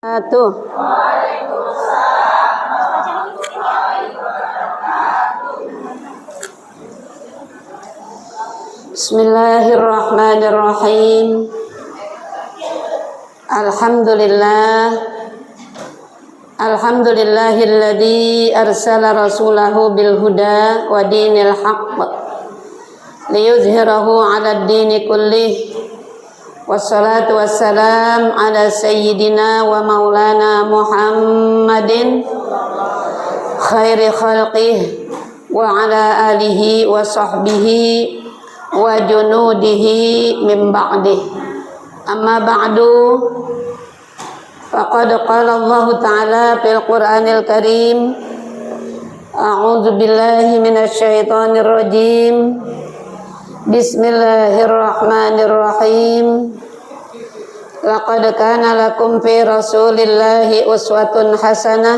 Atuh. Bismillahirrahmanirrahim. Alhamdulillahilladzi arsala rasulahu bil huda wa dinil haqq liyuzhirahu 'alad dini kullih. Wassalatu wassalam ala sayyidina wa maulana Muhammadin khairi khalqih wa ala alihi wa sahbihi wa junudihi min ba'dih. Amma ba'du, faqad qala Allah ta'ala fil Qur'anil Karim, a'udzu billahi minasy syaithanir rajim. Bismillahirrahmanirrahim. Laqad kana lakum fi Rasulillahi uswatun hasanah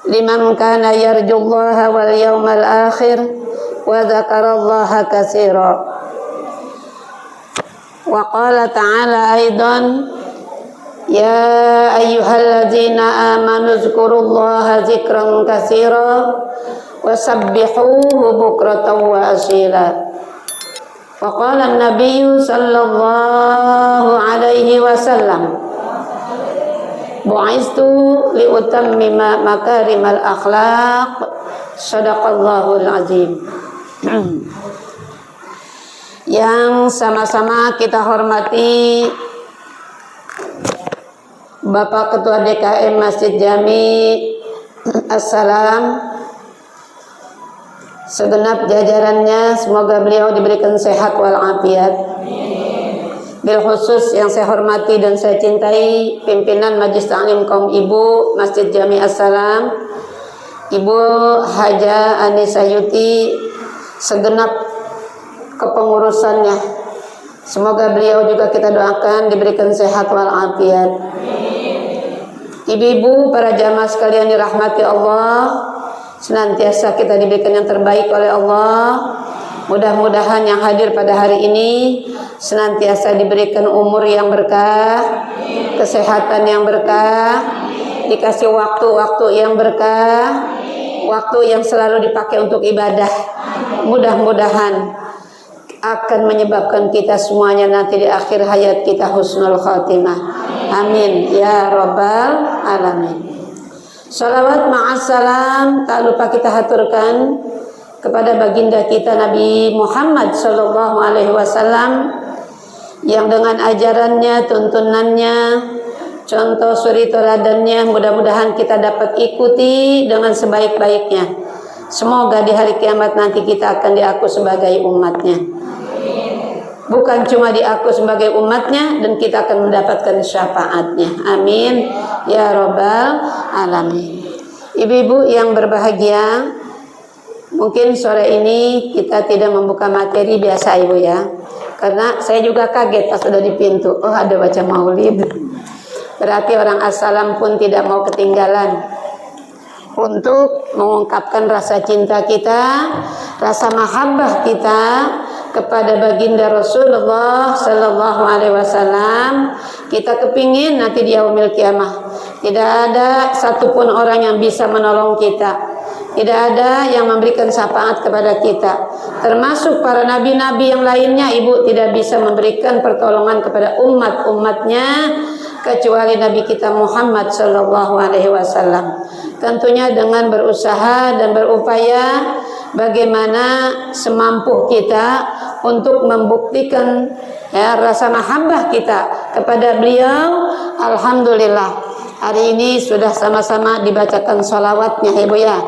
liman kana yarjullaha wal yawmal akhir wa dzakarallaha katsira. Wa qala ta'ala aidan, ya ayyuhalladzina amanu dzkurullaha dzikran katsira wa sabbihuhu bukratan wa asila. Wa qala an-nabiyyu sallallahu alaihi wasallam, bu'istu li utammima makarimal akhlaq. Shadaqallahul azim. Yang sama-sama kita hormati Bapak Ketua DKM Masjid Jami Assalam, segenap jajarannya, semoga beliau diberikan sehat walafiat. Bil khusus yang saya hormati dan saya cintai pimpinan Majelis Ta'lim kaum ibu Masjid Jami Assalam, Ibu Haja Anisa Yuti, segenap kepengurusannya, semoga beliau juga kita doakan diberikan sehat walafiat. Ibu-ibu, para jamaah sekalian dirahmati Allah, senantiasa kita diberikan yang terbaik oleh Allah. Mudah-mudahan yang hadir pada hari ini senantiasa diberikan umur yang berkah, kesehatan yang berkah, dikasih waktu-waktu yang berkah, waktu yang selalu dipakai untuk ibadah. Mudah-mudahan akan menyebabkan kita semuanya nanti di akhir hayat kita husnul khatimah. Amin ya rabbal alamin. Salawat ma'assalam tak lupa kita haturkan kepada baginda kita Nabi Muhammad sallallahu alaihi wasallam, yang dengan ajarannya, tuntunannya, contoh suri teladannya mudah-mudahan kita dapat ikuti dengan sebaik-baiknya. Semoga di hari kiamat nanti kita akan diaku sebagai umatnya. Bukan cuma diaku sebagai umatnya, dan kita akan mendapatkan syafaatnya. Amin ya rabbal alamin. Ibu-ibu yang berbahagia, mungkin sore ini kita tidak membuka materi biasa ibu ya, karena saya juga kaget pas sudah di pintu, oh ada baca maulid. Berarti orang assalam pun tidak mau ketinggalan untuk mengungkapkan rasa cinta kita, rasa mahabbah kita kepada baginda Rasulullah sallallahu alaihi wasallam. Kita kepingin nanti di yaumil kiamah tidak ada satupun orang yang bisa menolong kita, tidak ada yang memberikan syafaat kepada kita, termasuk para nabi-nabi yang lainnya. Ibu tidak bisa memberikan pertolongan kepada umat-umatnya kecuali Nabi kita Muhammad sallallahu alaihi wasallam. Tentunya dengan berusaha dan berupaya bagaimana semampu kita untuk membuktikan ya rasa mahabbah kita kepada beliau. Alhamdulillah hari ini sudah sama-sama dibacakan sholawatnya ibu ya.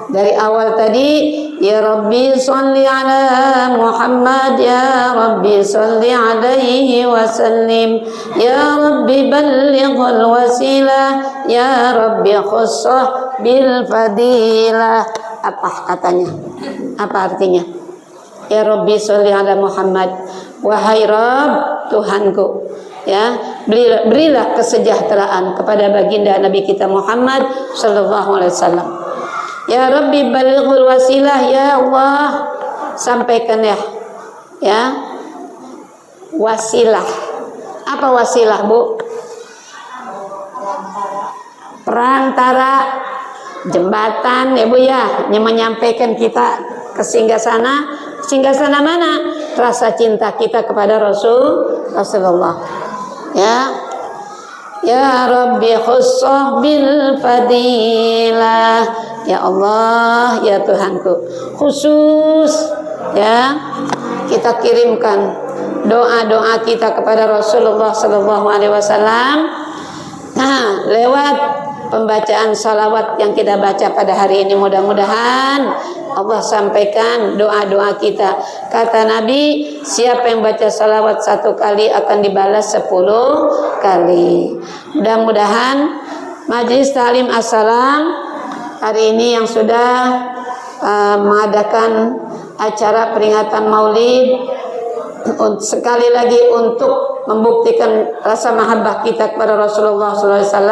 Dari awal tadi, ya Rabbi sholli ala Muhammad, ya Rabbi sholli alaihi wasallim, ya Rabbi ballighul wasilah, ya Rabbi khussah bil fadilah. Apa katanya? Apa artinya? Ya Rabbi sholli ala Muhammad, wahai Rabb Tuhanku, ya berilah kesejahteraan kepada baginda Nabi kita Muhammad sallallahu alaihi wasallam. Ya Rabbi balighul wasilah, ya Allah sampaikan ya wasilah. Apa wasilah bu? perantara, jembatan ya Bu ya, yang menyampaikan kita ke singgasana. Singgasana mana? Rasa cinta kita kepada Rasulullah. Ya Rabbi khussah bil fadilah. Ya Allah, ya Tuhanku, khusus ya kita kirimkan doa-doa kita kepada Rasulullah sallallahu alaihi wasallam. Nah, lewat pembacaan salawat yang kita baca pada hari ini, mudah-mudahan Allah sampaikan doa-doa kita. Kata Nabi, siapa yang baca salawat 1 kali akan dibalas 10 kali. Mudah-mudahan Majelis Ta'lim As-Salam hari ini yang sudah mengadakan acara peringatan Maulid, sekali lagi untuk membuktikan rasa mahabbah kita kepada Rasulullah SAW,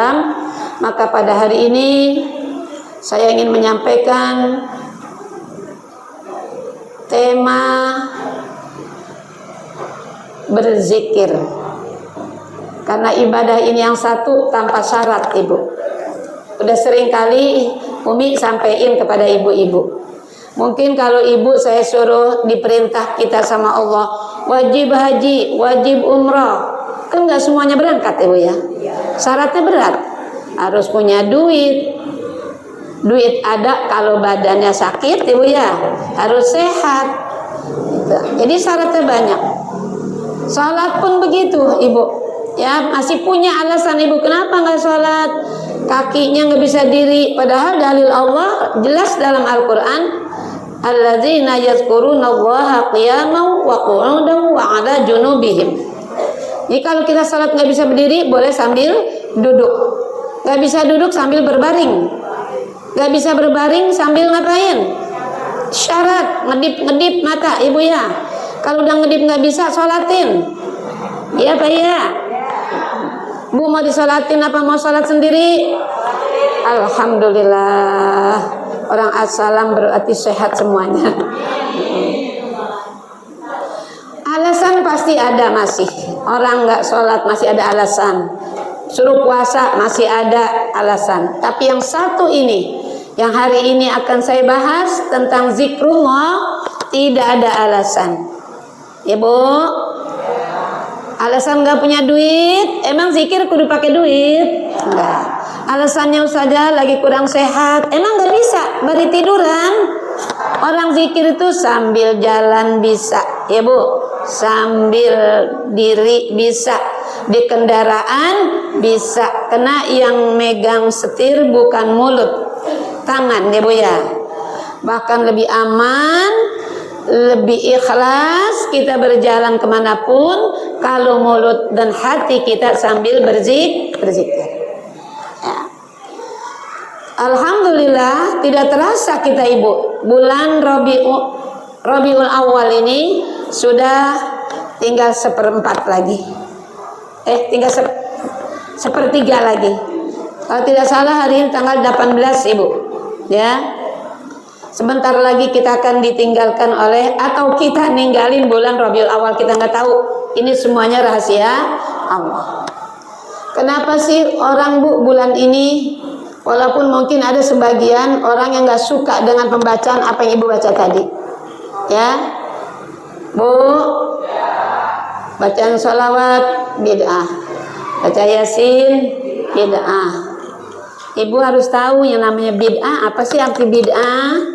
maka pada hari ini saya ingin menyampaikan tema berzikir, karena ibadah ini yang satu tanpa syarat. Ibu udah sering kali Umi sampaikan kepada ibu-ibu, mungkin kalau ibu saya suruh diperintah kita sama Allah wajib haji, wajib umrah, kan nggak semuanya berangkat Ibu ya. Syaratnya berat, harus punya duit ada, kalau badannya sakit Ibu ya harus sehat gitu. Jadi syaratnya banyak. Sholat pun begitu Ibu ya, masih punya alasan Ibu kenapa nggak sholat, kakinya nggak bisa diri, padahal dalil Allah jelas dalam Al-Quran, alladzina yazkurunallaha qiyaman wa qu'udan wa 'ala junubihim. Jadi kalau kita salat nggak bisa berdiri, boleh sambil duduk. Nggak bisa duduk sambil berbaring. Nggak bisa berbaring sambil ngapain? Syarat ngedip mata Ibu ya. Kalau udah ngedip nggak bisa, sholatin. Iya Pak ya. Bu mau disolatin apa mau sholat sendiri? Alhamdulillah. Orang assalam berarti sehat semuanya. Alasan pasti ada masih. Orang nggak sholat masih ada alasan. Suruh puasa masih ada alasan. Tapi yang satu ini, yang hari ini akan saya bahas tentang zikrullah, tidak ada alasan. Ya Bu? Alasan nggak punya duit, emang zikir kudu pakai duit? Enggak. Alasannya saja lagi kurang sehat, emang nggak bisa bari tiduran. Orang zikir itu sambil jalan bisa, ya Bu, sambil diri bisa, di kendaraan bisa. Kena yang megang setir bukan mulut, tangan ya Bu ya. Bahkan lebih aman, lebih ikhlas kita berjalan kemanapun kalau mulut dan hati kita sambil berzikir. Ya. Alhamdulillah tidak terasa kita Ibu, bulan Rabiul Awal ini sudah tinggal 1/4 lagi. Tinggal 1/3 lagi. Kalau tidak salah hari ini tanggal 18 Ibu. Ya. Sebentar lagi kita akan ditinggalkan atau kita ninggalin bulan Rabiul Awal, kita nggak tahu. Ini semuanya rahasia Allah. Kenapa sih orang Bu bulan ini, walaupun mungkin ada sebagian orang yang nggak suka dengan pembacaan apa yang Ibu baca tadi, ya Bu, bacaan sholawat bid'ah, baca yasin bid'ah. Ibu harus tahu yang namanya bid'ah. Apa sih arti bid'ah?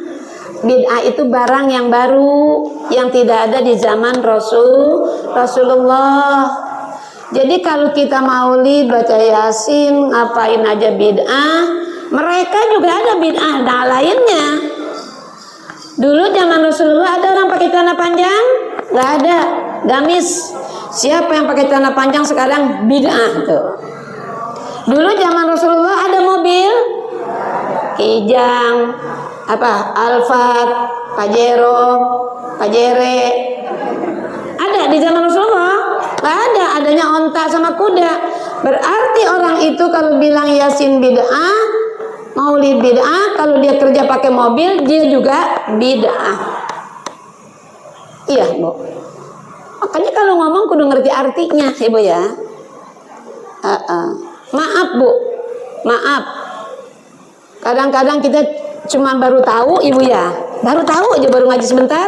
Bid'ah itu barang yang baru yang tidak ada di zaman Rasulullah. Jadi kalau kita maulid baca yasin ngapain aja bid'ah, mereka juga ada bid'ah lainnya. Dulu zaman Rasulullah ada orang pakai celana panjang? Nggak ada, gamis. Siapa yang pakai celana panjang sekarang bid'ah tuh. Dulu zaman Rasulullah ada mobil Kijang, Alphard, Pajero, Pajere. Ada di zaman Rasulullah? Nggak ada, adanya onta sama kuda. Berarti orang itu kalau bilang yasin bid'ah, maulid bid'ah, kalau dia kerja pakai mobil dia juga bid'ah. Iya Bu. Makanya kalau ngomong kudu ngerti artinya Ibu ya. Maaf Bu, maaf. Kadang-kadang kita cuma baru tahu ibu ya, baru tahu aja, baru ngaji sebentar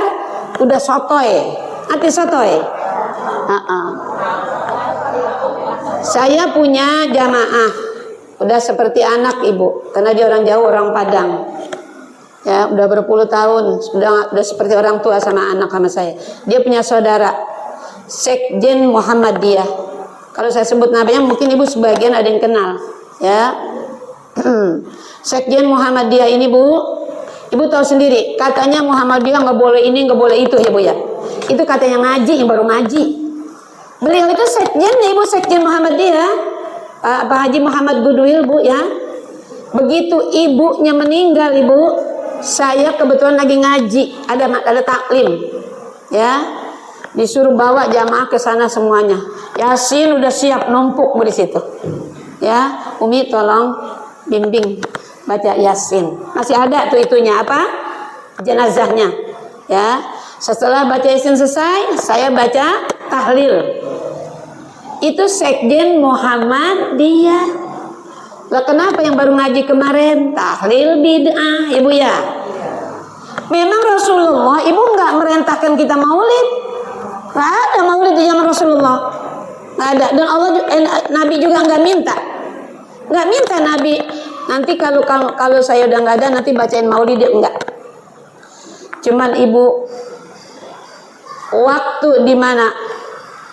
udah sotoy, arti sotoy. Saya punya jamaah, udah seperti anak ibu, karena dia orang Jawa, orang Padang. Ya, udah berpuluh tahun, udah seperti orang tua sama anak sama saya. Dia punya saudara, Sekjen Muhammadiyah. Kalau saya sebut namanya mungkin ibu sebagian ada yang kenal, ya. Sekjen Muhammadiyah ini bu, ibu tahu sendiri, katanya Muhammadiyah nggak boleh ini, nggak boleh itu ya bu ya. Itu katanya ngaji, yang baru ngaji. Beliau itu sekjen, ibu sekjen Muhammadiyah, Pak Haji Muhammad Goodwill bu ya. Begitu ibunya meninggal ibu, saya kebetulan lagi ngaji, ada taklim, ya, disuruh bawa jamaah ke sana semuanya. Yasin udah siap numpuk di situ, ya. Umi tolong bimbing baca Yasin. Masih ada tuh itunya apa? Jenazahnya, ya. Setelah baca Yasin selesai, saya baca tahlil. Itu sekjen Muhammadiyah. Lah kenapa yang baru ngaji kemarin tahlil bid'ah ibu ya? Memang Rasulullah ibu nggak merintahkan kita maulid, nggak ada maulid di zaman Rasulullah, nggak ada. Dan Allah Nabi juga nggak minta Nabi nanti kalau saya udah nggak ada nanti bacain maulid, enggak. Cuman ibu waktu di mana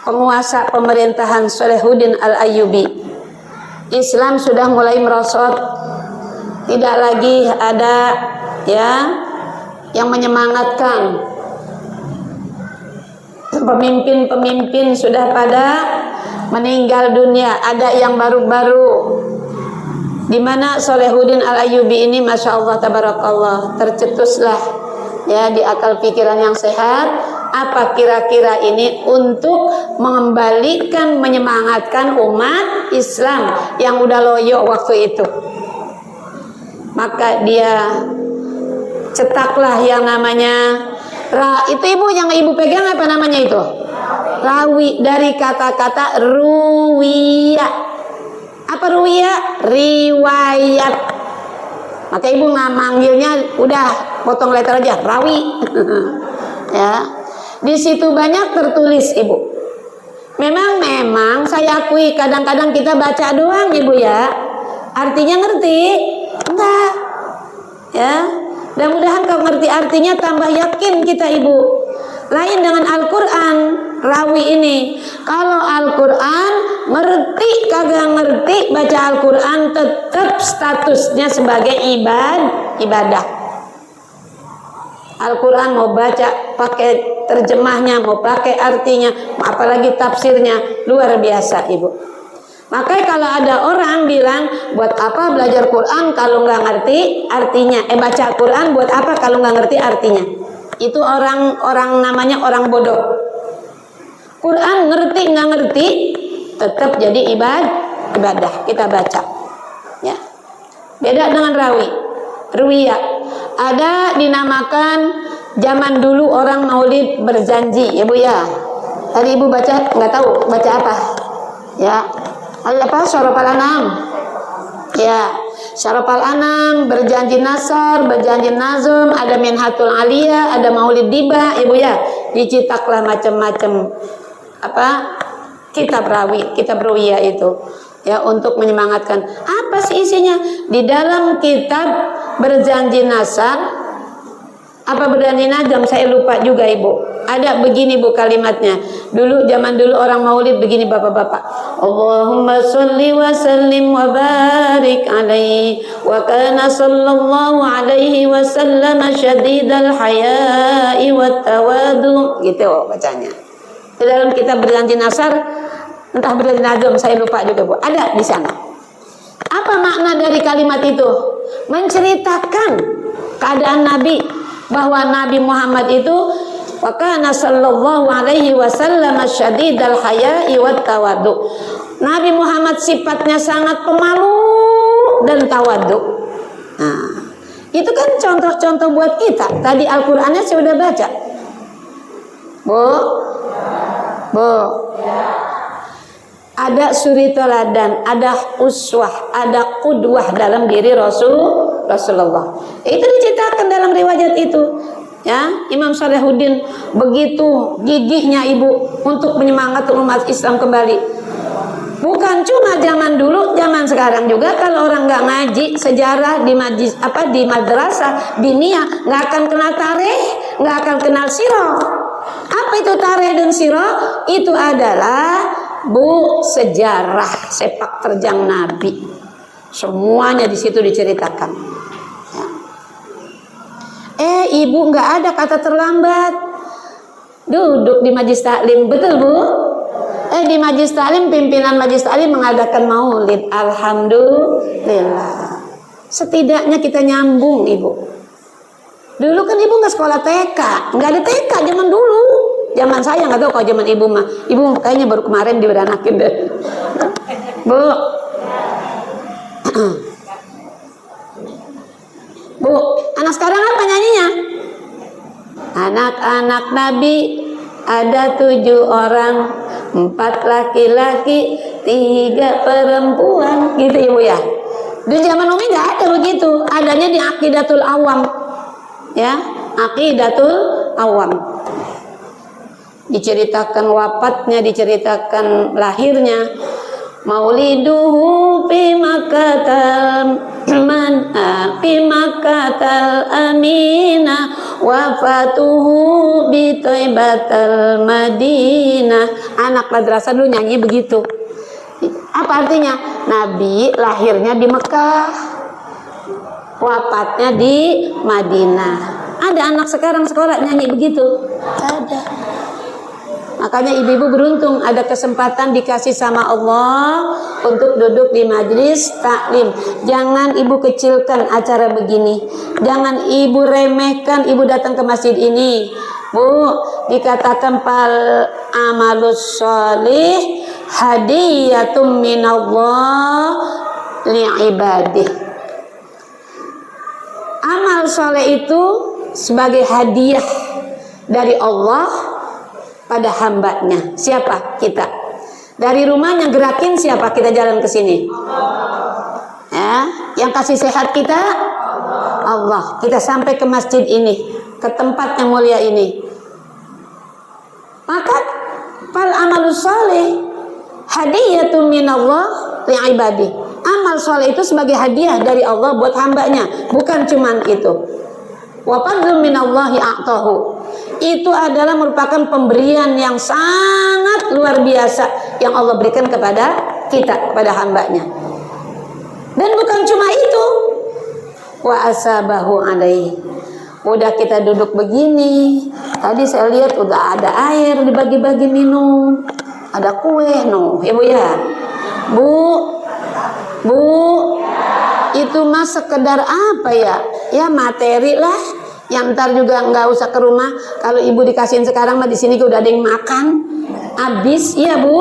penguasa pemerintahan Salahuddin Al-Ayyubi, Islam sudah mulai merosot, tidak lagi ada ya yang menyemangatkan. Pemimpin-pemimpin sudah pada meninggal dunia, ada yang baru-baru. Di mana Salahuddin Al-Ayyubi ini masya Allah tabarakallah tercetuslah ya di akal pikiran yang sehat. Apa kira-kira ini untuk mengembalikan, menyemangatkan umat Islam yang udah loyo waktu itu. Maka dia cetaklah yang namanya itu ibu yang ibu pegang apa namanya itu? Rawi, dari kata-kata ruwiya. Apa ruwiya? Riwayat. Maka ibu nggak manggilnya udah potong letter aja rawi. Ya. Di situ banyak tertulis ibu. Memang saya akui kadang-kadang kita baca doang ibu ya. Artinya ngerti? Enggak. Ya. Mudah-mudahan kau ngerti artinya, tambah yakin kita ibu. Lain dengan Al-Quran, rawi ini. Kalau Al-Quran ngerti kagak ngerti baca Al-Quran tetap statusnya sebagai ibadah. Al-Quran mau baca pakai terjemahnya, mau pakai artinya, apalagi tafsirnya, luar biasa ibu. Makanya kalau ada orang bilang buat apa belajar Quran kalau nggak ngerti artinya, baca Quran buat apa kalau nggak ngerti artinya, itu orang namanya orang bodoh. Quran ngerti nggak ngerti tetap jadi ibadah kita baca ya. Beda dengan ruwiyah. Ada dinamakan zaman dulu orang maulid berjanji ya bu ya. Tadi ibu baca nggak tahu baca apa ya. Apa Syarafal Anam ya. Syarafal Anam berjanji nasar, berjanji nazm, ada Minhatul Aliyah, ada maulid diba ibu ya. Dicetaklah macam-macam apa kitab ruwiyah itu ya untuk menyemangatkan. Apa sih isinya? Di dalam kitab berjanji nasar apa berjanji nazam saya lupa juga ibu. Ada begini bu kalimatnya. Zaman dulu orang maulid begini bapak-bapak. Allahumma sholli wa sallim wa barik alaihi wa kana sallallahu alaihi wa sallam syadidal haya'i wat tawadu. Gitu bacanya. Di dalam kitab berjanji nasar, entah berjanji nazam saya lupa juga bu. Ada di sana. Apa makna dari kalimat itu? Menceritakan keadaan Nabi, bahwa Nabi Muhammad itu wa kana sallallahu alaihi wasallam syadidal haya'i wat tawaddu. Nabi Muhammad sifatnya sangat pemalu dan tawaddu. Nah, itu kan contoh-contoh buat kita. Tadi Al-Qur'annya saya sudah baca. Bu. ada suri teladan, ada uswah, ada qudwah dalam diri Rasulullah. Itu diceritakan dalam riwayat itu. Ya, Imam Salahuddin begitu gigihnya ibu untuk menyemangati umat Islam kembali. Bukan cuma zaman dulu, zaman sekarang juga kalau orang nggak ngaji sejarah di majlis di madrasah diniyah nggak akan kenal tarikh, nggak akan kenal sirah. Apa itu tarikh dan sirah? Itu adalah sejarah sepak terjang Nabi. Semuanya di situ diceritakan. Ya. Ibu nggak ada kata terlambat. Duduk di majlis taklim, betul Bu? Di majlis taklim, pimpinan majlis taklim mengadakan maulid. Alhamdulillah. Setidaknya kita nyambung Ibu. Dulu kan Ibu nggak sekolah TK, nggak ada TK zaman dulu. Zaman saya nggak tahu kalau zaman Ibu mah. Ibu kayaknya baru kemarin diberanakin deh. Bu. Bu, anak sekarang apa nyanyinya? Anak-anak Nabi ada 7 orang, 4 laki-laki, 3 perempuan, gitu Ibu ya. Di zaman Umi nggak ada begitu, adanya di Aqidatul Awam, ya, Aqidatul Awam. Diceritakan wafatnya, diceritakan lahirnya. Mauliduhu fi Makkatal Aminah, wafatuhu bi Thaibatal Madinah. Anak madrasah dulu nyanyi begitu. Apa artinya? Nabi lahirnya di Mekah, wafatnya di Madinah. Ada anak sekarang sekolah nyanyi begitu? Ada. Makanya ibu-ibu beruntung ada kesempatan dikasih sama Allah untuk duduk di majlis taklim. Jangan ibu kecilkan acara begini. Jangan ibu remehkan ibu datang ke masjid ini. Bu, dikatakan pal amalus sholih hadiyatum minallah li'ibadih. Amal soleh itu sebagai hadiah dari Allah pada hambanya. Siapa? Kita. Dari rumahnya gerakin siapa? Kita jalan ke sini. Ya, yang kasih sehat kita Allah. Kita sampai ke masjid ini, ke tempat yang mulia ini. Maka fal amalus saleh hadiyatun minallah li'ibadi. Amal soleh itu sebagai hadiah dari Allah buat hambanya, bukan cuman itu. Wa fadlun minallahi a'tahu. Itu adalah merupakan pemberian yang sangat luar biasa yang Allah berikan kepada kita, kepada hambanya. Dan bukan cuma itu, wa asabahu alaihi. Udah kita duduk begini, tadi saya lihat udah ada air dibagi-bagi minum, ada kue, ya Bu ya. Bu, itu mah sekedar apa ya? Ya materi lah. Yang ntar juga nggak usah ke rumah. Kalau ibu dikasihin sekarang mah di sini udah ada yang makan, habis, iya Bu.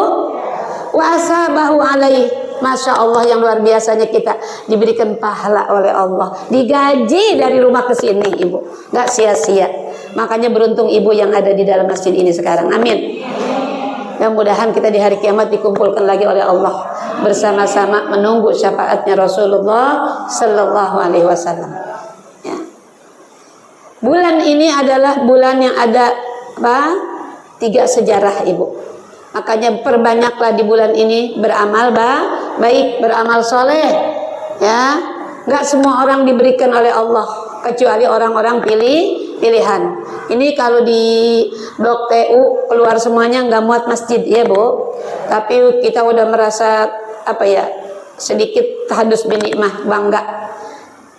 Wasabahu alaih. Masya Allah yang luar biasanya kita diberikan pahala oleh Allah, digaji dari rumah ke sini ibu, nggak sia-sia. Makanya beruntung ibu yang ada di dalam masjid ini sekarang. Amin. Mudah-mudahan kita di hari kiamat dikumpulkan lagi oleh Allah bersama-sama menunggu syafaatnya Rasulullah Sallallahu Alaihi Wasallam. Bulan ini adalah bulan yang ada 3 sejarah ibu. Makanya perbanyaklah di bulan ini beramal baik, beramal soleh. Ya, nggak semua orang diberikan oleh Allah kecuali orang-orang pilihan. Ini kalau di blok TU keluar semuanya nggak muat masjid ya Bu. Tapi kita udah merasa sedikit tahadus binikmah, bangga.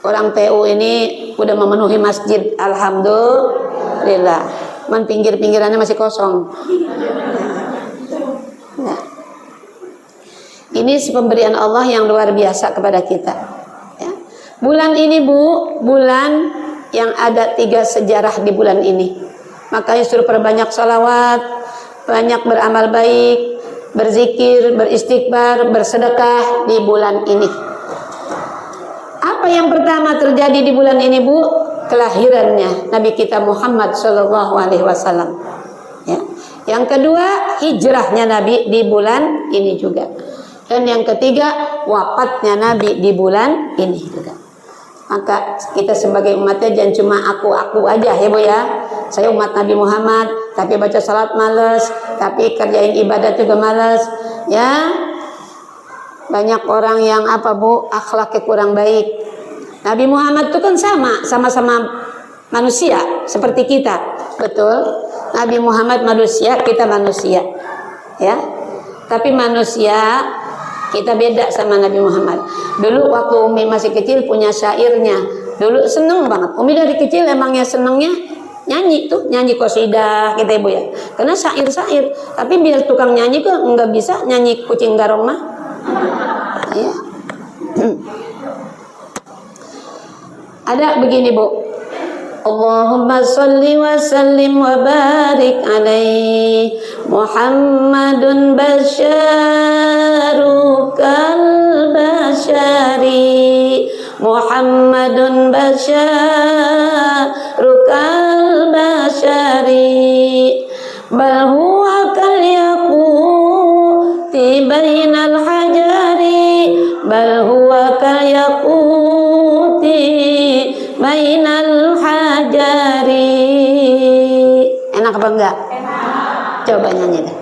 Orang TU ini udah memenuhi masjid, alhamdulillah. Man pinggir-pinggirannya masih kosong. Ya. Ini pemberian Allah yang luar biasa kepada kita. Ya. Bulan ini Bu, bulan yang ada 3 sejarah di bulan ini. Makanya suruh perbanyak salawat, banyak beramal baik, berzikir, beristighfar, bersedekah di bulan ini. Apa yang pertama terjadi di bulan ini Bu? Kelahirannya Nabi kita Muhammad Sallallahu Alaihi Wasallam. Ya. Yang kedua, hijrahnya Nabi di bulan ini juga. Dan yang ketiga, wafatnya Nabi di bulan ini juga. Maka kita sebagai umatnya jangan cuma aku aja ya Bu ya. Saya umat Nabi Muhammad, tapi baca salat males, tapi kerjain ibadat juga males. Ya, banyak orang yang apa Bu, akhlaknya kurang baik. Nabi Muhammad itu kan sama-sama manusia seperti kita, betul? Nabi Muhammad manusia, kita manusia, ya. Tapi manusia kita beda sama Nabi Muhammad. Dulu waktu Umi masih kecil punya syairnya. Dulu seneng banget. Umi dari kecil emangnya senengnya nyanyi tuh, nyanyi qasidah gitu Ibu ya. Karena syair-syair. Tapi biar tukang nyanyi kok nggak bisa nyanyi kucing garong mah. Ya. Ada begini Bu. Allahumma salli wa sallim wa barik alaihi Muhammadun basyarukal basyari Muhammadun basyarukal basyari bal huwa kal yaquti bainal hajari bal huwa kal yaquti bainal hajari. Enak apa enggak? Enak. Coba nyanyi deh.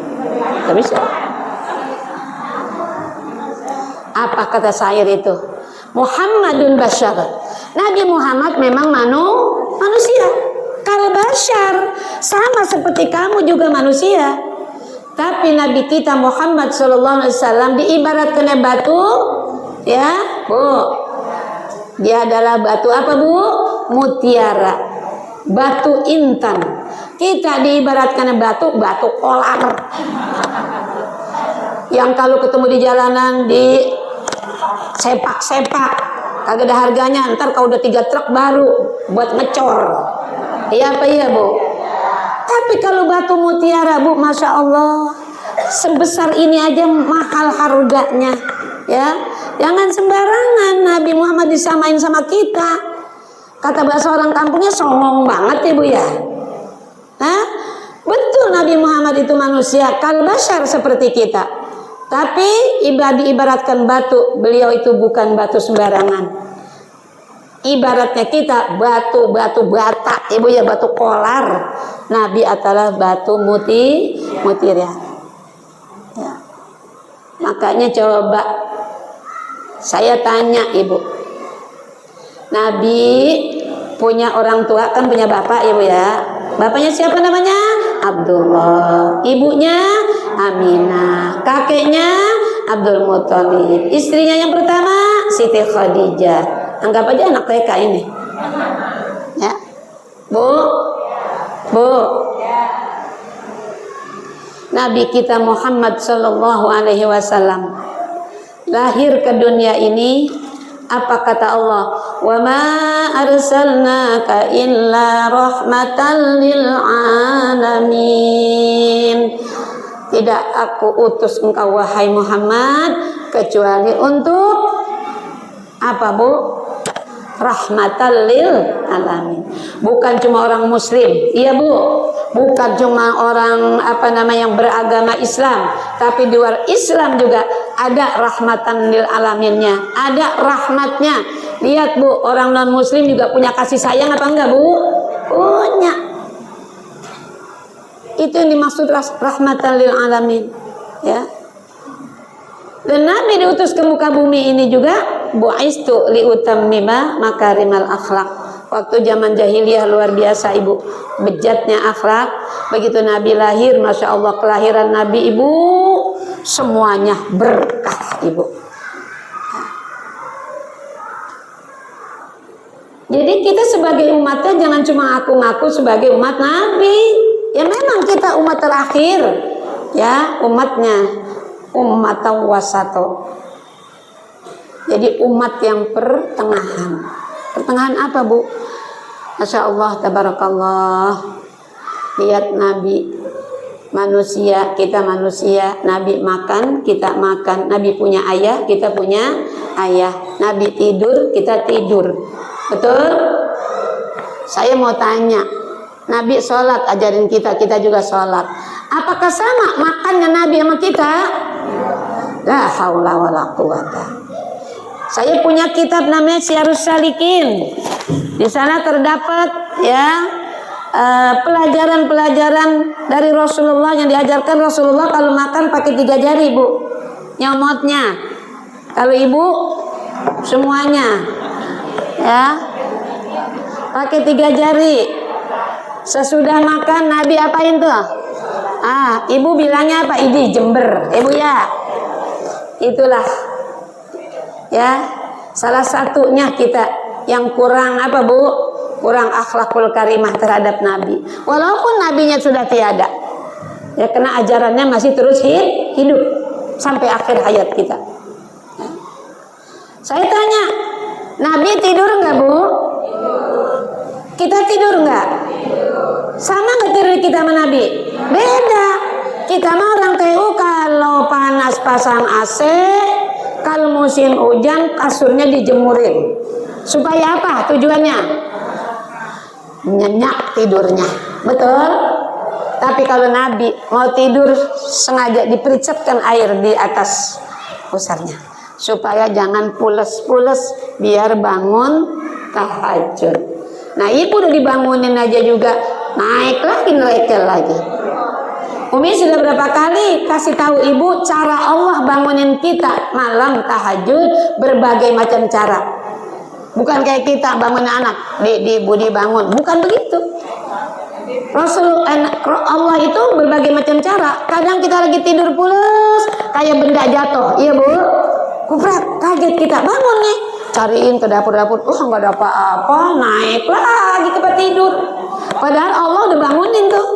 Gak bisa. Apa kata syair itu? Muhammadun basyar. Nabi Muhammad memang manusia. Kal basyar, sama seperti kamu juga manusia. Tapi Nabi kita Muhammad SAW diibaratkan batu, ya Bu. Dia adalah batu apa Bu? Mutiara, batu intan. Kita diibaratkan batu kolar. Yang kalau ketemu di jalanan di sepak-sepak, kagak ada harganya. Ntar kalau udah 3 truk baru buat ngecor. Iya apa iya Bu? Tapi kalau batu mutiara Bu, Masya Allah, sebesar ini aja mahal harganya. Ya, jangan sembarangan Nabi Muhammad disamain sama kita. Kata bahasa orang kampungnya songong banget ya Bu ya. Hah? Betul Nabi Muhammad itu manusia kal basyar seperti kita. Tapi diibaratkan batu, beliau itu bukan batu sembarangan. Ibaratnya kita batu bata, Ibu ya, batu kolar. Nabi adalah batu mutiara. Ya. Makanya coba saya tanya Ibu, Nabi punya orang tua kan, punya bapak Ibu ya. Bapaknya siapa namanya? Abdullah. Ibunya Aminah. Kakeknya Abdul Muthalib. Istrinya yang pertama Siti Khadijah. Anggap aja anak TK ini. Ya. Bu. Nabi kita Muhammad sallallahu alaihi wasallam lahir ke dunia ini, apa kata Allah? Wa ma arsalnaka illa rahmatan lil alamin. Tidak aku utus engkau wahai Muhammad kecuali untuk apa Bu? Rahmatan lil alamin. Bukan cuma orang muslim, iya Bu. Bukan cuma orang yang beragama Islam, tapi di luar Islam juga ada rahmatan lil alaminnya, ada rahmatnya. Lihat Bu, orang non muslim juga punya kasih sayang apa enggak Bu? Punya. Itu yang dimaksud rahmatan lil alamin, ya. Dan Nabi diutus ke muka bumi ini juga bu'istu liutammima makarimal akhlak. Waktu zaman jahiliyah luar biasa Ibu, bejatnya akhlak. Begitu Nabi lahir, Masya Allah, kelahiran Nabi Ibu semuanya berkah Ibu. Jadi kita sebagai umatnya jangan cuma ngaku-ngaku sebagai umat Nabi. Ya memang kita umat terakhir, ya umatnya, umat wasato. Jadi umat yang pertengahan. Pertengahan apa Bu? Masya Allah, tabarakallah. Lihat Nabi manusia, kita manusia. Nabi makan, kita makan. Nabi punya ayah, kita punya ayah. Nabi tidur, kita tidur. Betul? Saya mau tanya, Nabi sholat, ajarin kita, kita juga sholat. Apakah sama makannya Nabi sama kita? La haula wala quwata. Saya punya kitab namanya Syiarus Salikin. Di sana terdapat ya pelajaran-pelajaran dari Rasulullah yang diajarkan Rasulullah kalau makan pakai 3 jari, Bu. Nyomotnya. Kalau Ibu semuanya ya. Pakai 3 jari. Sesudah makan Nabi apain tuh? Ibu bilangnya apa? Idi Jember. Ibu ya. Itulah. Ya. Salah satunya kita yang kurang apa, Bu? Kurang akhlakul karimah terhadap Nabi. Walaupun Nabinya sudah tiada. Ya, karena ajarannya masih terus hidup sampai akhir hayat kita. Saya tanya, Nabi tidur enggak, Bu? Kita tidur enggak? Sama enggak tidur kita sama Nabi? Beda. Kita mah orang TU kalau panas pasang AC, kalau musim hujan kasurnya dijemurin. Supaya apa tujuannya? Nyenyak tidurnya. Betul? Tapi kalau Nabi mau tidur sengaja dipericetkan air di atas pusarnya. Supaya jangan pules-pules biar bangun tahajud. Nah, ibu udah dibangunin aja juga naik lagi nerekel lagi. Umi sudah berapa kali kasih tahu ibu cara Allah bangunin kita malam tahajud berbagai macam cara. Bukan kayak kita bangun anak, di budi bangun, bukan begitu. Allah itu berbagai macam cara. Kadang kita lagi tidur pules, kayak benda jatuh, iya Bu. Kuprat, kaget kita bangun nih, cariin ke dapur-dapur, nggak ada apa-apa, naik lagi ke tempat tidur. Padahal Allah udah bangunin tuh.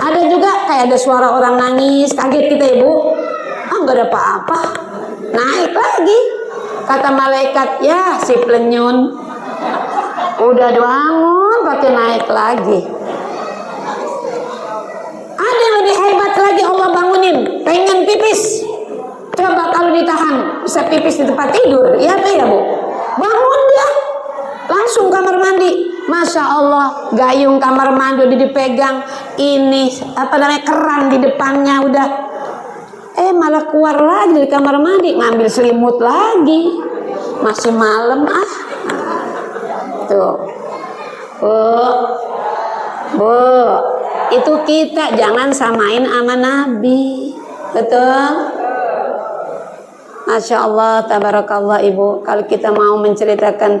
Ada juga kayak ada suara orang nangis, kaget kita Ibu, nggak ada apa-apa, naik lagi. Kata malaikat, ya si plenyun, udah bangun, pakai naik lagi. Ada yang lebih hebat lagi Allah bangunin, pengen pipis. Coba kalau ditahan, bisa pipis di tempat tidur, ya apa ya Bu? Bangun dia, langsung kamar mandi. Masya Allah, gayung kamar mandi udah dipegang, ini apa namanya keran di depannya udah. Malah keluar lagi dari kamar mandi, ngambil selimut lagi. Masih malam Tuh. Bu, itu kita jangan samain sama Nabi. Betul? Masya Allah, tabarakallah Ibu. Kalau kita mau menceritakan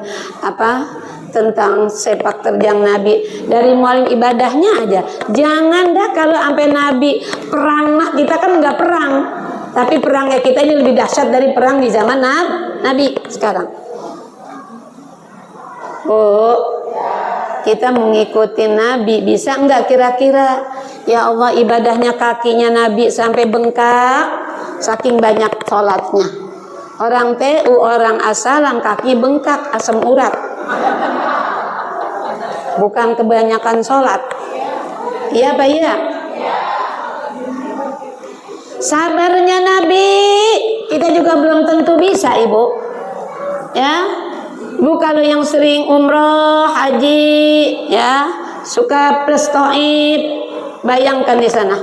tentang sepak terjang Nabi dari mulai ibadahnya aja, jangan dah kalau sampai Nabi perang mah kita kan nggak perang, tapi perangnya kita ini lebih dahsyat dari perang di zaman Nabi sekarang. Bu, kita mengikuti Nabi bisa nggak kira-kira? Ya Allah, ibadahnya kakinya Nabi sampai bengkak saking banyak sholatnya. Orang TU, orang asalan kaki bengkak asam urat. Bukan kebanyakan sholat. Iya Pak ya? Sabarnya Nabi kita juga belum tentu bisa Ibu. Ya, Bu kalau yang sering umroh, haji, ya suka plus Taif, bayangkan di sana.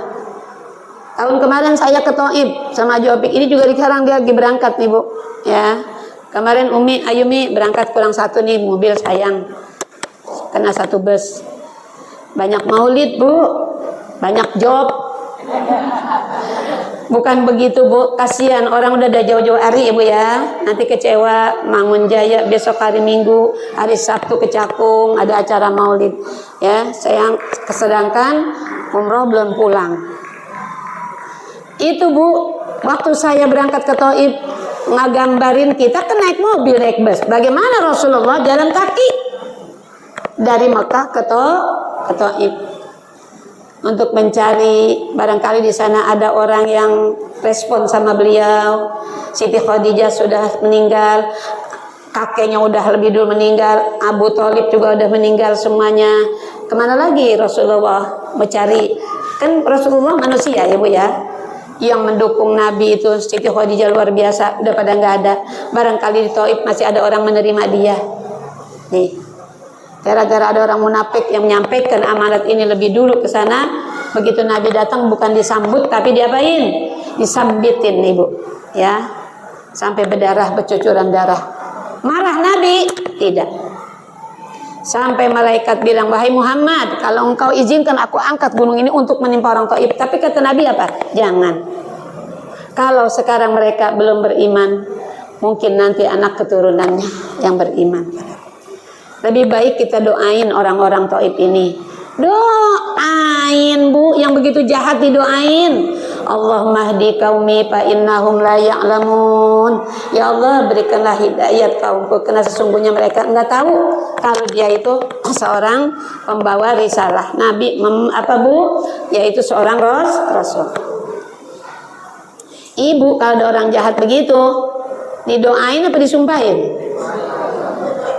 Tahun kemarin saya ke Taif sama Jopik, ini juga sekarang dia lagi berangkat nih Bu. Ya, kemarin Ayumi berangkat kurang satu nih mobil sayang, kena satu bus. Banyak maulid Bu, banyak job. Bukan begitu Bu, kasihan orang udah jauh-jauh hari Ibu ya. Nanti kecewa, Mangun Jaya besok hari Minggu, hari Sabtu ke Cakung ada acara maulid. Ya, sayang kesedangkan umroh belum pulang. Itu Bu, waktu saya berangkat ke Taif ngagambarin kita kan naik mobil, naik bus. Bagaimana Rasulullah jalan kaki dari Mekah ke Taif untuk mencari, barangkali di sana ada orang yang respon sama beliau. Siti Khadijah sudah meninggal, kakeknya udah lebih dulu meninggal, Abu Thalib juga udah meninggal semuanya. Kemana lagi Rasulullah mencari? Kan Rasulullah manusia ya Bu ya. Yang mendukung Nabi itu Siti Khadijah luar biasa, udah pada nggak ada. Barangkali di Taif masih ada orang menerima dia. Nih, gara-gara ada orang munafik yang menyampaikan amanat ini lebih dulu ke sana, Begitu Nabi datang bukan disambut tapi diapain? Disambitin Ibu, ya. Sampai berdarah, bercucuran darah. Marah Nabi? Tidak. Sampai malaikat bilang, wahai Muhammad, kalau engkau izinkan aku angkat gunung ini untuk menimpa orang Taif. Tapi kata Nabi apa? Jangan. Kalau sekarang mereka belum beriman, mungkin nanti anak keturunannya yang beriman. Lebih baik kita doain orang-orang Taif ini. Doain Bu, yang begitu jahat didoain. Allahumma hdi qaumi fa innahum la ya'lamun. Ya Allah, berikanlah hidayat kaumku karena sesungguhnya mereka enggak tahu kalau dia itu seorang pembawa risalah Nabi apa Bu? Yaitu seorang rasul. Ibu, kalau ada orang jahat begitu, didoain apa disumpahin?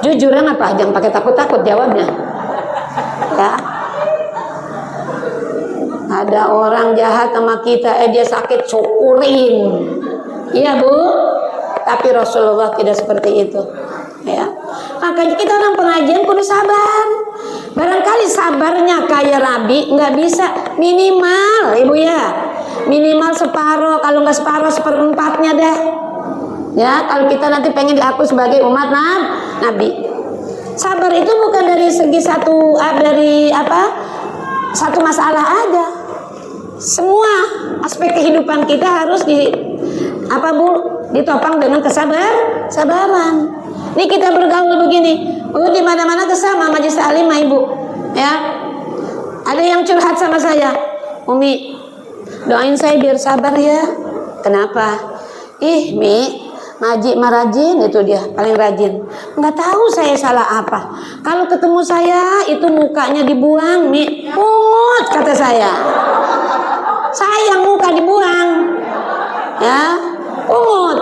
Jujuran apa? Jangan pakai takut-takut jawabnya. Ya. Ada orang jahat sama kita, dia sakit, syukurin. Iya Bu. Tapi Rasulullah tidak seperti itu. Ya. Makanya kita orang pengajian kudu sabar. Barangkali sabarnya kayak Nabi nggak bisa, minimal Ibu ya. Minimal separuh, kalau nggak separuh seperempatnya dah. Ya, kalau kita nanti pengen diakui sebagai umat Nabi. Sabar itu bukan dari segi satu masalah aja. Semua aspek kehidupan kita harus ditopang dengan kesabaran. Ini kita bergaul begini, di mana-mana kesal majelis taklim Ibu, ya. Ada yang curhat sama saya, Umi, doain saya biar sabar ya. Kenapa? Mi, ngaji marajin itu dia paling rajin. Nggak tahu saya salah apa. Kalau ketemu saya itu mukanya dibuang, Mi, pungut kata saya. Sayang muka dibuang, ya, pungut.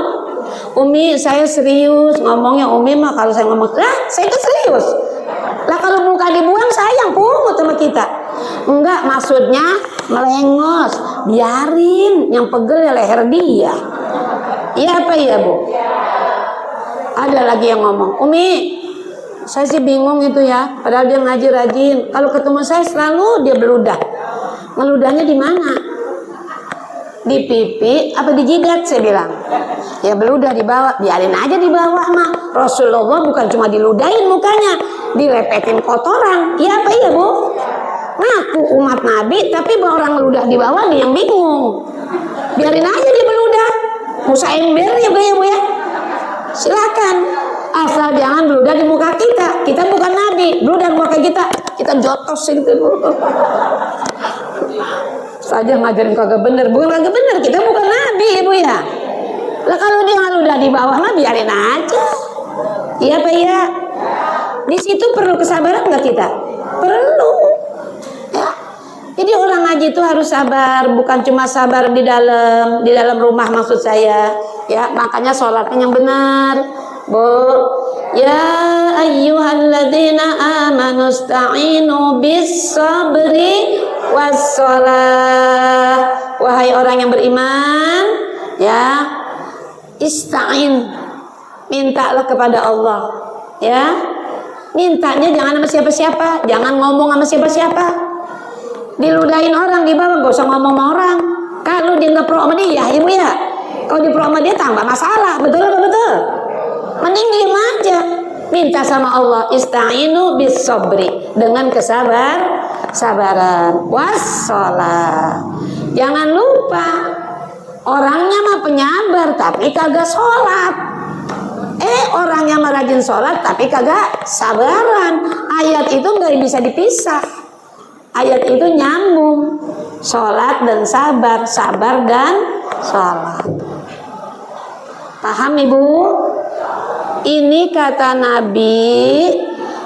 Umi, saya serius ngomongnya. Umi mah kalau saya ngomong, saya itu serius. Lah kalau muka dibuang sayang pungut sama kita. Enggak, maksudnya melengos, biarin yang pegel ya leher dia. Iya apa iya Bu? Ada lagi yang ngomong, Umi, saya sih bingung itu ya. Padahal dia ngaji rajin. Kalau ketemu saya selalu dia beludah. Ngeludahnya di mana? Di pipi apa di jidat? Saya bilang. Ya beludah di bawah. Biarin aja di bawah mah. Rasulullah bukan cuma diludahin mukanya, dilepetin kotoran. Iya apa iya Bu? Ngaku umat Nabi, tapi orang ngeludah di bawah dia yang bingung. Biarin aja dia beludah. Musa ember ya Bu ya. Silakan. Asal jangan beludah di muka kita. Kita bukan Nabi. Beludah di muka kita jotosin gitu. Saja ngajarin kagak bener. Bukan kagak bener. Kita bukan Nabi Ibu ya. Lah kalau dia ngeludah di bawah mah biarin aja. Iya Pak ya. Di situ perlu kesabaran nggak kita? Perlu. Ya. Jadi orang ngaji itu harus sabar, bukan cuma sabar di dalam rumah maksud saya. Ya, makanya sholatnya yang benar, Bu. Ya ayyuhalladzina amanu ista'inu bis sabri was shalah. Wahai orang yang beriman, ya, ista'in, mintalah kepada Allah, ya. Mintanya jangan sama siapa-siapa, jangan ngomong sama siapa-siapa. Diludahin orang di bawah, gak usah ngomong sama orang. Kalau dia nggak pro sama dia, Ibu ya. Kalau di pro sama dia tambah masalah, betul apa betul? Mending diem aja. Minta sama Allah, ista'inu bis sabri, dengan kesabaran. Wassalah. Jangan lupa, orangnya mah penyabar tapi kagak sholat. Orangnya mah rajin sholat tapi kagak sabaran. Ayat itu nggak bisa dipisah. Ayat itu nyambung, sholat dan sabar, sabar dan sholat. Paham Ibu? Ini kata Nabi,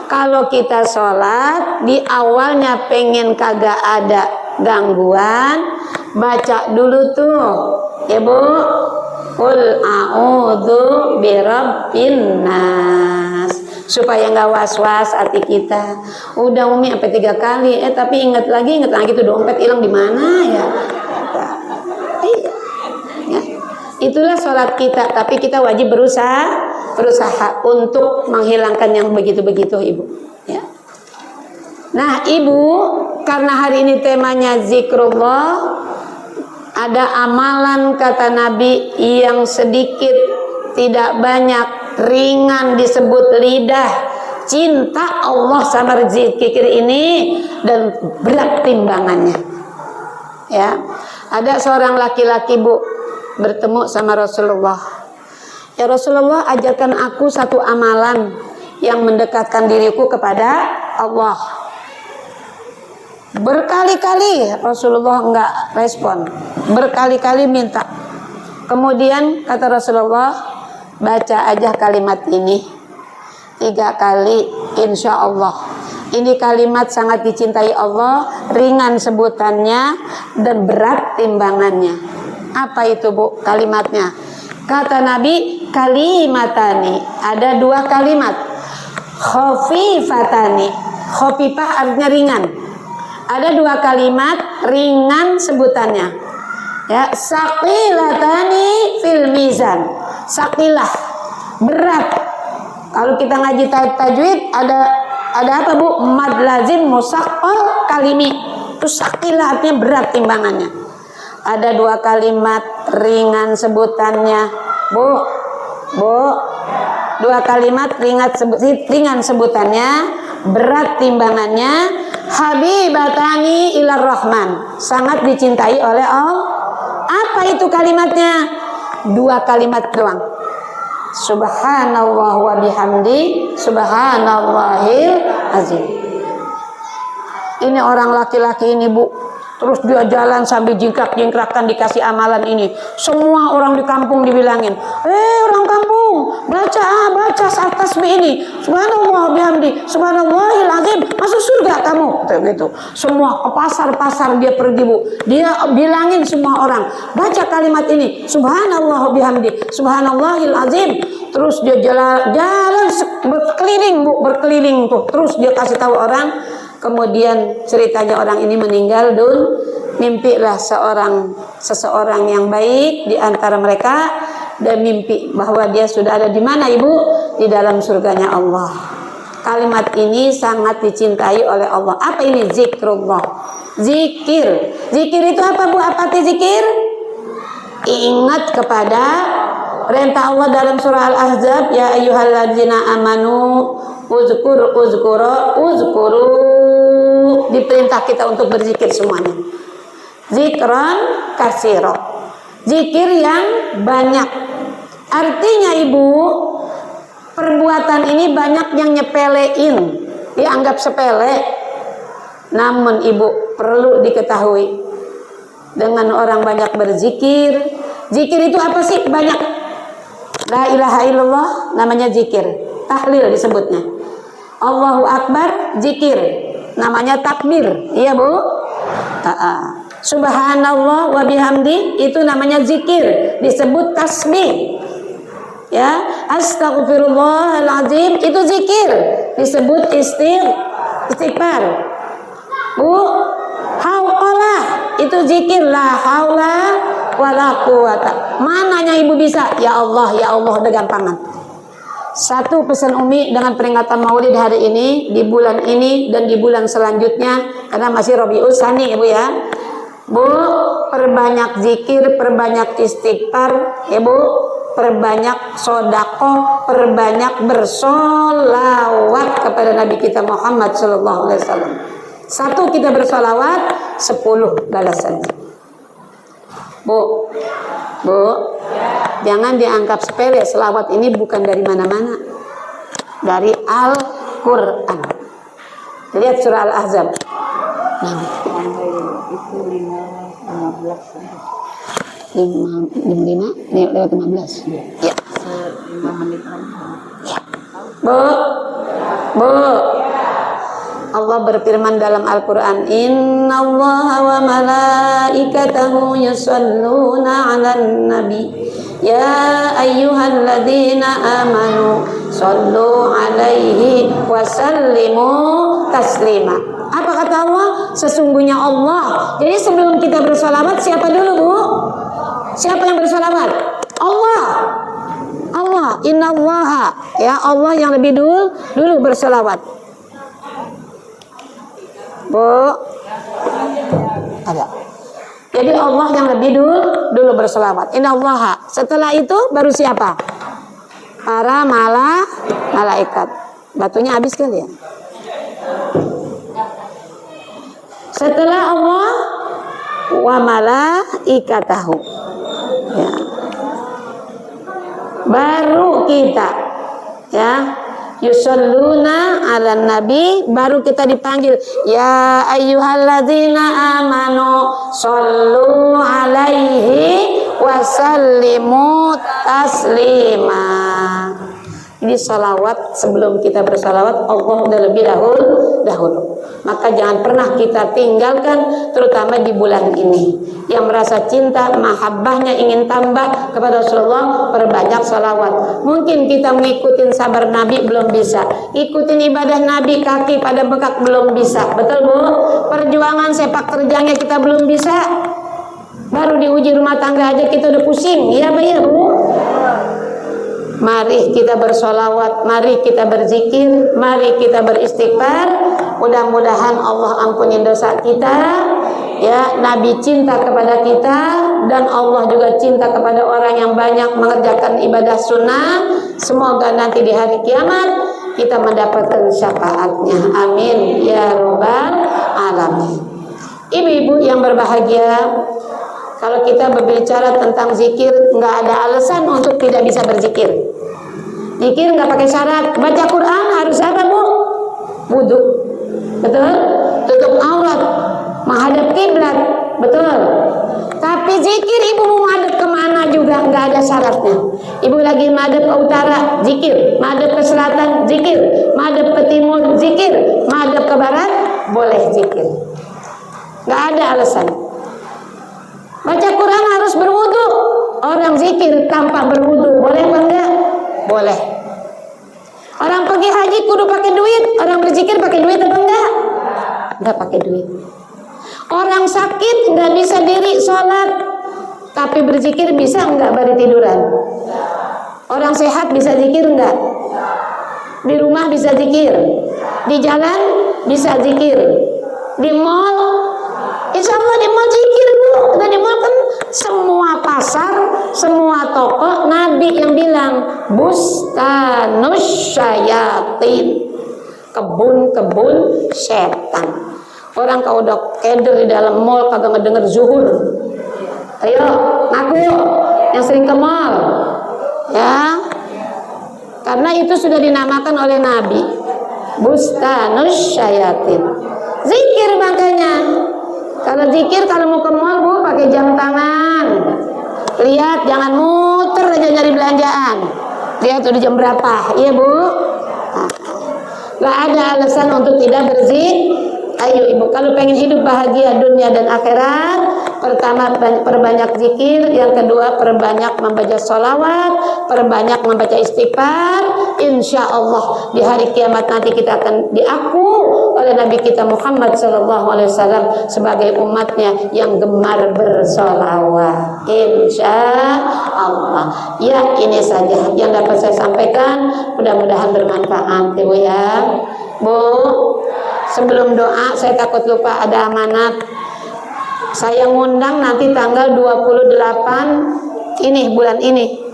kalau kita sholat di awalnya pengen kagak ada gangguan, baca dulu tuh, ya Bu. Qul a'udzu birabbin nas, supaya nggak was-was hati kita. Udah Umi sampai 3 kali, tapi ingat lagi tuh dompet hilang di mana ya. Iya. Ya. Itulah sholat kita, tapi kita wajib berusaha untuk menghilangkan yang begitu-begitu Ibu. Ya. Nah, Ibu, karena hari ini temanya zikrullah, ada amalan kata Nabi yang sedikit, tidak banyak, ringan disebut lidah. Cinta Allah sama zikir ini dan berat timbangannya. Ya, ada seorang laki-laki, Bu, bertemu sama Rasulullah. Ya Rasulullah, ajarkan aku satu amalan yang mendekatkan diriku kepada Allah. Berkali-kali Rasulullah enggak respon, berkali-kali minta. Kemudian kata Rasulullah, baca aja kalimat ini 3 kali, insya Allah. Ini kalimat sangat dicintai Allah, ringan sebutannya dan berat timbangannya. Apa itu, Bu, kalimatnya? Kata Nabi, kalimatani, ada 2 kalimat. Khafifatani, khafifah artinya ringan. Ada 2 kalimat ringan sebutannya. Ya, saqilatani fil mizan. Saqilah, berat. Kalau kita ngaji tajwid ada apa, Bu? Mad lazim musaqqal kalimi. Itu saqilah artinya berat timbangannya. Ada 2 kalimat ringan sebutannya, Bu. 2 kalimat ringan sebutannya, berat timbangannya. Habibatani ilar rahman, sangat dicintai oleh Allah. Apa itu kalimatnya? 2 kalimat doang. Subhanallah wa bihamdi, subhanallahil azim. Ini orang laki-laki ini, Bu, terus dia jalan sambil jingkrak-jingkrakan dikasih amalan ini. Semua orang di kampung dibilangin, orang kampung, baca saat tasbih ini, subhanallah bihamdi, subhanallahil azim, masuk surga kamu. Gitu. Semua ke pasar-pasar dia pergi, Bu. Dia bilangin semua orang, baca kalimat ini, subhanallah bihamdi, subhanallahil azim. Terus dia jalan berkeliling, Bu, berkeliling tuh. Terus dia kasih tahu orang. Kemudian ceritanya orang ini meninggal mimpilah seseorang yang baik di antara mereka, dan mimpi bahwa dia sudah ada di mana, Ibu? Di dalam surganya Allah. Kalimat ini sangat dicintai oleh Allah. Apa ini? Zikrullah. Zikir. Zikir itu apa, Bu? Apa itu zikir? Ingat kepada perintah Allah dalam surah Al-Ahzab, ya ayyuhalladzina amanu uzkuru, diperintah kita untuk berzikir semuanya. Zikran katsira, zikir yang banyak. Artinya, Ibu, perbuatan ini banyak yang nyepelein, dianggap sepele. Namun, Ibu, perlu diketahui, dengan orang banyak berzikir, zikir itu apa sih? Banyak. La ilaha illallah namanya zikir, tahlil disebutnya. Allahu Akbar, zikir, namanya takbir. Iya, Bu? Subhanallah wa bihamdi, itu namanya zikir, disebut tasbih. Ya, astaghfirullahaladzim, itu zikir, disebut istighfar. Bu, hauqalah, itu zikir, la haula wala quwata. Mananya Ibu bisa? Ya Allah, udah gampangan. Satu pesan Umi dengan peringatan Maulid hari ini, di bulan ini dan di bulan selanjutnya, karena masih Rabiul Tsani, Ibu ya. Bu, perbanyak zikir, perbanyak istighfar, ya Bu, perbanyak sedekah, perbanyak bersolawat kepada Nabi kita Muhammad sallallahu alaihi wasallam. 1 kita bersolawat, 10 balasannya. Bu, jangan dianggap sepele. Selawat ini bukan dari mana-mana, dari Al-Quran. Lihat surah Al-Ahzab. Itu 15 ya. 5 menit lagi. Bu, Allah berfirman dalam Al-Quran, Innallaha wa malaikatahu yusalluna 'alan nabi ya ayyuhalladzina amanu sallu 'alaihi wa sallimu taslima. Apa kata Allah? Sesungguhnya Allah. Jadi sebelum kita bersalawat, siapa dulu, Bu? Siapa yang bersalawat? Allah. Innallaha, ya Allah yang lebih dulu bersalawat. Bu? Ada. Jadi Allah yang lebih dulu berselawat. Innallaha. Setelah itu baru siapa? Para malaikat. Batunya habis kali ya? Setelah Allah wa malaikatahu. Ya. Baru kita ya yusalluna ala nabi, baru kita dipanggil ya ayyuhalladzina amanu sallu alaihi wasallimu taslima. Ini salawat, sebelum kita bersalawat Allah udah lebih dahulu. Maka jangan pernah kita tinggalkan, terutama di bulan ini. Yang merasa cinta, mahabbahnya ingin tambah kepada Rasulullah, perbanyak salawat. Mungkin kita mengikutin sabar Nabi belum bisa, ikutin ibadah Nabi kaki pada bengkak belum bisa, betul Bu? Perjuangan sepak terjangnya kita belum bisa. Baru diuji rumah tangga aja kita udah pusing, iya Pak ya Bu? Mari kita bersolawat, mari kita berzikir, mari kita beristighfar. Mudah-mudahan Allah ampuni dosa kita, ya. Nabi cinta kepada kita, dan Allah juga cinta kepada orang yang banyak mengerjakan ibadah sunnah. Semoga nanti di hari kiamat kita mendapatkan syafaatnya. Amin ya robbal alamin. Ibu-ibu yang berbahagia, kalau kita berbicara tentang zikir, nggak ada alasan untuk tidak bisa berzikir. Zikir nggak pakai syarat. Baca Quran harus apa Bu? Wudhu, betul? Tutup aurat, menghadap kiblat, betul? Tapi zikir ibu mau menghadap kemana juga nggak ada syaratnya. Ibu lagi menghadap ke utara, zikir. Menghadap ke selatan, zikir. Menghadap ke timur, zikir. Menghadap ke barat, boleh zikir. Nggak ada alasan. Baca Quran harus berwudu. Orang zikir tanpa berwudu boleh apa enggak? Boleh. Orang pergi haji kudu pakai duit. Orang berzikir pakai duit apa enggak? Enggak pakai duit. Orang sakit enggak bisa diri sholat, tapi berzikir bisa enggak bari tiduran? Orang sehat bisa zikir enggak? Di rumah bisa zikir, di jalan bisa zikir, di mall, insya Allah di mall zikir Bu. Kita di mall kan semua pasar, semua toko, Nabi yang bilang bustanus syayatin, kebun-kebun setan. Orang kalau udah keder di dalam mall kagak ngedenger zuhur, ayo ngaku yang sering ke mall, ya, karena itu sudah dinamakan oleh Nabi bustanus syayatin. Zikir makanya. Kalau zikir, kalau mau ke mall Bu pakai jam tangan. Lihat, jangan muter aja nyari belanjaan. Lihat udah jam berapa, iya Bu? Nah, gak ada alasan untuk tidak berzikir. Ayo ibu, kalau pengen hidup bahagia dunia dan akhirat, pertama perbanyak zikir, yang kedua perbanyak membaca sholawat, perbanyak membaca istighfar. Insya Allah di hari kiamat nanti kita akan diaku oleh Nabi kita Muhammad SAW sebagai umatnya yang gemar bersolawat. Insya Allah. Ya, ini saja yang dapat saya sampaikan. Mudah-mudahan bermanfaat ibu ya. Bu, sebelum doa saya takut lupa, ada amanat. Saya ngundang nanti tanggal 28 ini, bulan ini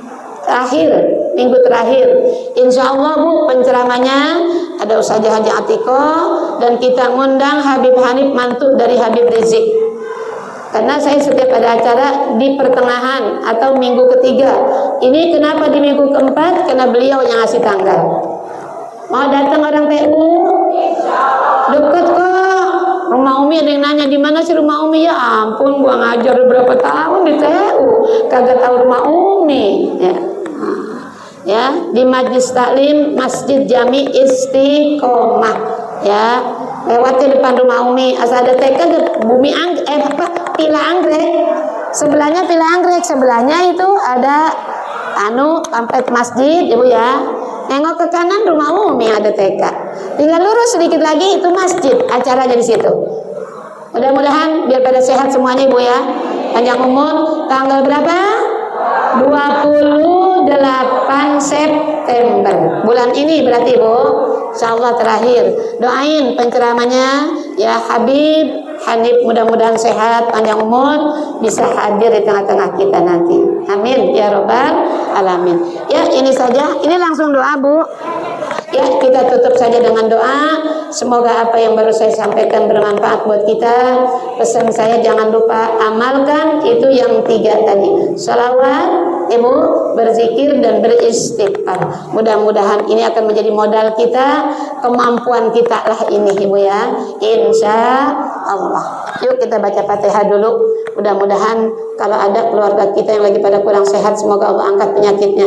terakhir, minggu terakhir. Insya Allah Bu, penceramanya ada Ustazah Haji Atiko, dan kita ngundang Habib Hanif, mantu dari Habib Rizik. Karena saya setiap ada acara di pertengahan atau minggu ketiga. Ini kenapa di minggu keempat? Karena beliau yang ngasih tanggal. Mau datang orang TU? Deket kok. Rumah Umi ada yang nanya di mana sih rumah Umi? Ya ampun, gua ngajar berapa tahun di TU, kagak tahu rumah Umi. Ya, di Majlis Taklim Masjid Jami Istiqomah. Ya, lewatnya depan rumah Umi. Asal ada TK ke Bumi Pila Anggrek. Sebelahnya Pila Anggrek, sebelahnya itu ada komplek masjid, Ibu ya. Nengok ke kanan rumah Umi ada TK. Tinggal lurus sedikit lagi itu masjid, acaranya di situ. Mudah-mudahan biar pada sehat semuanya Ibu ya. Panjang umur. Tanggal berapa? 28 September. Bulan ini berarti Ibu. Insyaallah terakhir. Doain penceramanya Ya Habib Hanif, mudah-mudahan sehat, panjang umur, bisa hadir di tengah-tengah kita nanti. Amin ya robbal alamin. Ya ini saja, ini langsung doa Bu. Ya kita tutup saja dengan doa. Semoga apa yang baru saya sampaikan bermanfaat buat kita. Pesan saya jangan lupa amalkan itu yang 3 tadi. Shalawat, Ibu, berzikir dan beristighfar. Mudah-mudahan ini akan menjadi modal kita, kemampuan kita lah ini Ibu ya. Insya Allah. Yuk kita baca Fatihah dulu. Mudah-mudahan kalau ada keluarga kita yang lagi pada kurang sehat, semoga Allah angkat penyakitnya.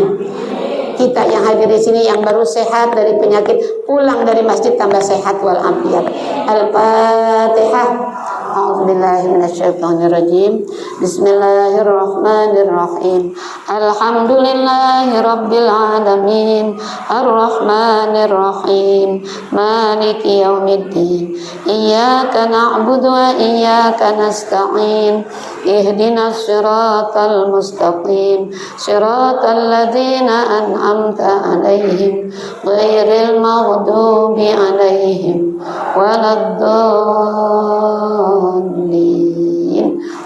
Kita yang hadir di sini yang baru sehat dari penyakit, pulang dari masjid tambah sehat walafiat. Al-Fatihah. A'udzubillahi minasyaitonirrajim. Bismillahirrahmanirrahim. Alhamdulillahi rabbil alamin. Arrahmanirrahim. Maliki yaumiddin. Iyyaka na'budu wa iyyaka nasta'in. Ihdinas siratal mustaqim. Siratal ladzina an'amta 'alaihim ghairil maghdubi 'alaihim waladdallin.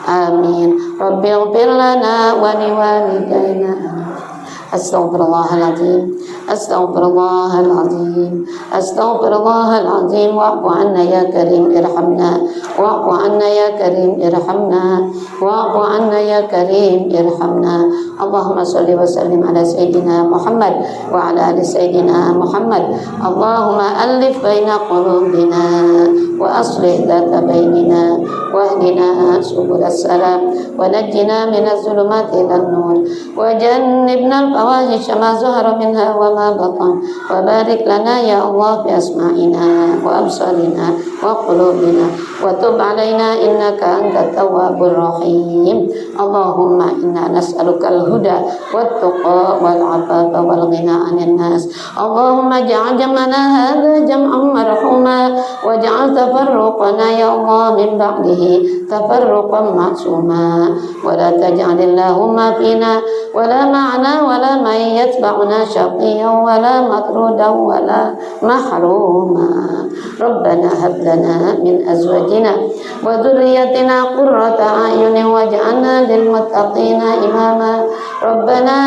Amin. Rabbighfir lana wa liwalidayna. Astaghfirullahaladzim. Astaghfirullahaladzim. Astaghfirullahaladzim. Wa'fu anna ya karim irhamna. Wa'fu anna ya karim irhamna. Wa'fu anna ya karim irhamna. Allahumma salli wa sallim ala Sayyidina Muhammad wa ala ali Sayyidina Muhammad. Allahumma alif baina qulubina wa aslih dhata bainina wahdina subul salam wa najjina minaz zulumati ilan nur wa jannibna al-fawahisha ma zahara minha wa ma batan wa barik lana ya Allah bi asma'ina wa absarina wa qulubina wa tub alaina innaka antat tawwabur rahim. Allahumma inna nas'aluka al-huda wat tuqa wal afafa wal ghina 'anil nas. Allahumma ja'al jam'ana hadha jam'an marhuma wa ja'al tafarruqana ya Allah min ba'dihi tafarruqan ma'suma wa la taj'alillahumma fina wa la ma'ana wa la man yatba'una shaqiyan wa la matrudan wa la mahruma. Rabbana hab lana min azwajina wa dhurriyyatina qurrata a'yunin waj'alna lil muttaqina imama. Rabbana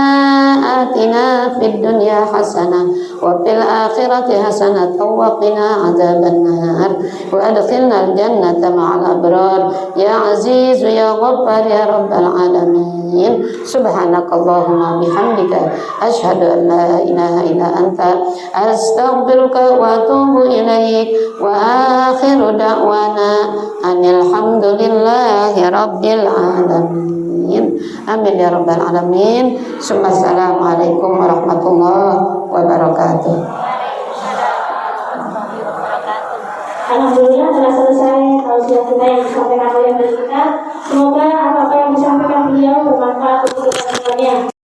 atina fid dunya hasanah wa fil akhirati hasanah wa qina adzaban nar wa adkhilna al jannata ma'al abrar ya aziz ya ghaffar ya rabbal alamin. Subhanakallahumma bihamdika asyhadu an la ilaha illa anta astaghfiruka wa atubu ilaik wa akhiru da'wana anil hamdulillahi rabbil alamin. Amin ya rabbal alamin. Assalamualaikum warahmatullahi wabarakatuh. Alhamdulillah telah selesai tausiah kita yang disampaikan oleh beliau kita. Semoga apa-apa yang disampaikan beliau bermanfaat untuk kita semuanya.